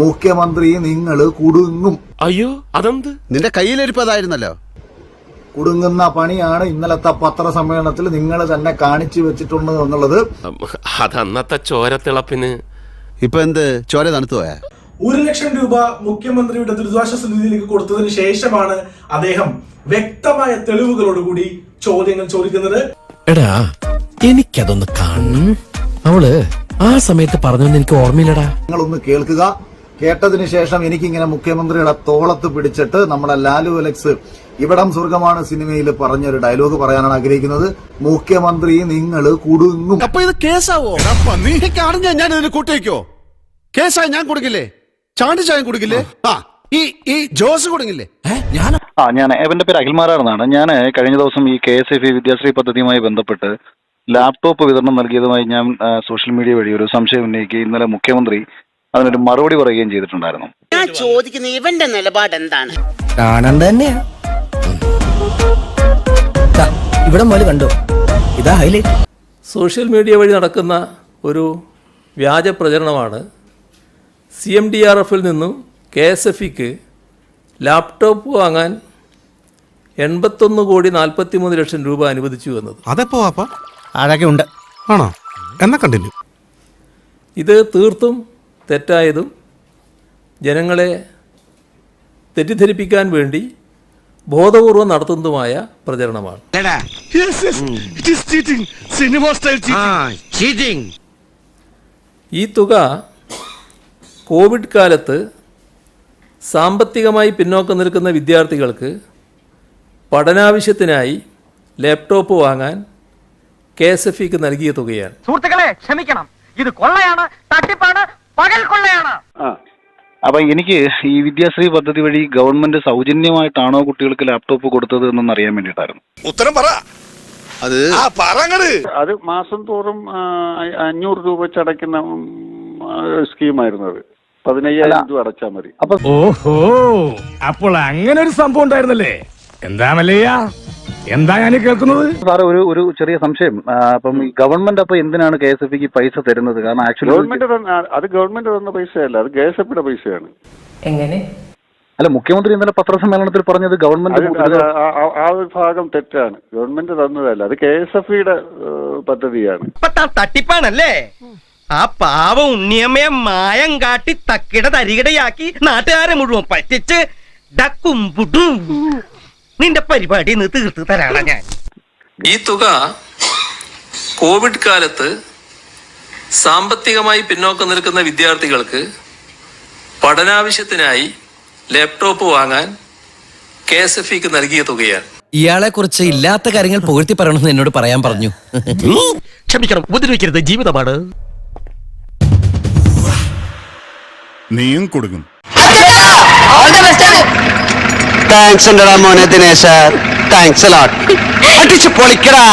മുഖ്യമന്ത്രി നിങ്ങൾ കുടുങ്ങും. അയ്യോ അതെന്ത്? നിന്റെ കയ്യിലിരിപ്പതായിരുന്നല്ലോ. കുടുങ്ങുന്ന പണിയാണ് ഇന്നലത്തെ പത്രസമ്മേളനത്തിൽ നിങ്ങൾ തന്നെ കാണിച്ചു വെച്ചിട്ടുണ്ട് എന്നുള്ളത്. അതന്നത്തെ ചോരത്തിളപ്പിന്. ഇപ്പൊ എന്ത് ചോര തണുത്തു പോയാ? 1 ലക്ഷം രൂപ മുഖ്യമന്ത്രിയുടെ ദുരിതാശ്വാസ നിധിയിലേക്ക് കൊടുത്തതിന് ശേഷമാണ് അദ്ദേഹം വ്യക്തമായ തെളിവുകളോടുകൂടി ചോദ്യങ്ങൾ ചോദിക്കുന്നത്. എടാ എനിക്കതൊന്ന് കാണണം. അവള് ആ സമയത്ത് പറഞ്ഞൊന്നും എനിക്ക് ഓർമ്മയില്ലടാ. നിങ്ങളൊന്ന് കേൾക്കുക. കേട്ടതിന് ശേഷം എനിക്കിങ്ങനെ മുഖ്യമന്ത്രിയുടെ തോളത്ത് പിടിച്ചിട്ട് നമ്മുടെ ലാലു അലക്സ് ഇവിടം സ്വർഗമാണ് സിനിമയിൽ പറഞ്ഞൊരു ഡയലോഗ് പറയാനാണ് ആഗ്രഹിക്കുന്നത്. മുഖ്യമന്ത്രി നിങ്ങൾ കുടുങ്ങും. അപ്പൊ ഇത് കേസാവോ? ഞാൻ ഇതിന് കൂട്ടിവെക്കോ? കേസായി ഞാൻ കൊടുക്കില്ലേ? ചാണ്ടിച്ചായം കൊടുക്കില്ലേ? ഈ ജോസ് കൊടുക്കില്ലേ? ഞാൻ എന്റെ പേര് അഖിൽമാരാണെന്നാണ്. ഞാൻ കഴിഞ്ഞ ദിവസം ഈ KSFE വിദ്യാശ്രീ പദ്ധതിയുമായി ബന്ധപ്പെട്ട് ലാപ്ടോപ്പ് വിതരണം നൽകിയതുമായി ഞാൻ സോഷ്യൽ മീഡിയ വഴി ഒരു സംശയം ഉന്നയിക്കുകയും ഇന്നലെ മുഖ്യമന്ത്രി അതിനൊരു മറുപടി പറയുകയും ചെയ്തിട്ടുണ്ടായിരുന്നു. ഞാൻ ചോദിക്കുന്ന ഇവന്റെ നിലപാട് എന്താണ്? കാണണ്ട തന്നെയാ. ഇവിടെ മോല് കണ്ടോ? ഇതാ ഹൈലൈറ്റ്. സോഷ്യൽ മീഡിയ വഴി നടക്കുന്ന ഒരു വ്യാജ പ്രചരണമാണ് CMDRF നിന്നും KSFEക്ക് ലാപ്ടോപ്പ് വാങ്ങാൻ 81,43,00,000 രൂപ അനുവദിച്ചു എന്നത്. അതെപ്പോ ആരൊക്കെ ഉണ്ട് ആണോ? എന്നാ കണ്ടിന്യൂ. ഇത് തീർത്തും തെറ്റായതും ജനങ്ങളെ തെറ്റിദ്ധരിപ്പിക്കാൻ വേണ്ടി ബോധപൂർവം നടത്തുന്നതുമായ പ്രചരണമാണ്. ഈ തുക കോവിഡ് കാലത്ത് സാമ്പത്തികമായി പിന്നോക്കം നിൽക്കുന്ന വിദ്യാർത്ഥികൾക്ക് പഠനാവശ്യത്തിനായി ലാപ്ടോപ്പ് വാങ്ങാൻ KSFEക്ക് നൽകിയ തുകയാണ്. സുഹൃത്തുക്കളെ ക്ഷമിക്കണം, ഇത് കൊള്ളയാണ്, തട്ടിപ്പാണ്, പകൽ കൊള്ളയാണ്. അപ്പൊ എനിക്ക് ഈ വിദ്യാശ്രീ പദ്ധതി വഴി ഗവൺമെന്റ് സൗജന്യമായിട്ടാണോ കുട്ടികൾക്ക് ലാപ്ടോപ്പ് കൊടുത്തത് എന്നൊന്ന് അറിയാൻ വേണ്ടിയിട്ടായിരുന്നു. ഉത്തരം പറ. അത് മാസം തോറും 500 രൂപ വെച്ചടയ്ക്കുന്ന സ്കീമായിരുന്നു. അത് 15,000 രൂപ അടച്ചാൽ മതി. ഓഹോ, അപ്പോൾ അങ്ങനെ ഒരു സംഭവം ഉണ്ടായിരുന്നല്ലേ? എന്താ മല്ലയ്യ, എന്താ ഞാൻ കേൾക്കുന്നത്? സാറ് ഒരു ചെറിയ സംശയം. അപ്പം ഈ ഗവൺമെന്റ് അപ്പൊ എന്തിനാണ് KSFEക്ക് പൈസ തരുന്നത്? കാരണം ആക്ച്വലി ഗവൺമെന്റ് തന്ന പൈസയല്ല, അത് KSFEയുടെ പൈസയാണ്. എങ്ങനെ? അല്ല, മുഖ്യമന്ത്രി ഇന്നലെ പത്രസമ്മേളനത്തിൽ പറഞ്ഞത് ഗവൺമെന്റ് ആ ഒരു ഭാഗം തെറ്റാണ്. ഗവൺമെന്റ് തന്നതല്ല, അത് KSFEയുടെ പദ്ധതിയാണ്. തട്ടിപ്പാണല്ലേ? ആ പാവം ഉണ്ണിയമ്മയെ മായം കാട്ടി തക്കിട തരികിടയാക്കി നാട്ടുകാരെ മുഴുവൻ പറ്റിച്ച് ഡക്കും പുട്ടും നിന്റെ പരിപാടി തീർത്ത് തരാണ് ഞാൻ. ഈ തുക കോവിഡ് കാലത്ത് സാമ്പത്തികമായി പിന്നോക്കം നിൽക്കുന്ന വിദ്യാർത്ഥികൾക്ക് പഠനാവശ്യത്തിനായി ലാപ്ടോപ്പ് വാങ്ങാൻ KSFEക്ക് നൽകിയ തുകയാണ്. ഇയാളെ കുറിച്ച് ഇല്ലാത്ത കാര്യങ്ങൾ പുകഴ്ത്തി പറയണമെന്ന് എന്നോട് പറയാൻ പറഞ്ഞു. ക്ഷമിക്കണം, ഉപദ്രവിക്കരുത്, ജീവിതമാണ്. നീയും കൊടുക്കും. താങ്ക്സ് മോനെ ദിനേശ, താങ്ക്സ് അടിച്ചു പൊളിക്കടാ.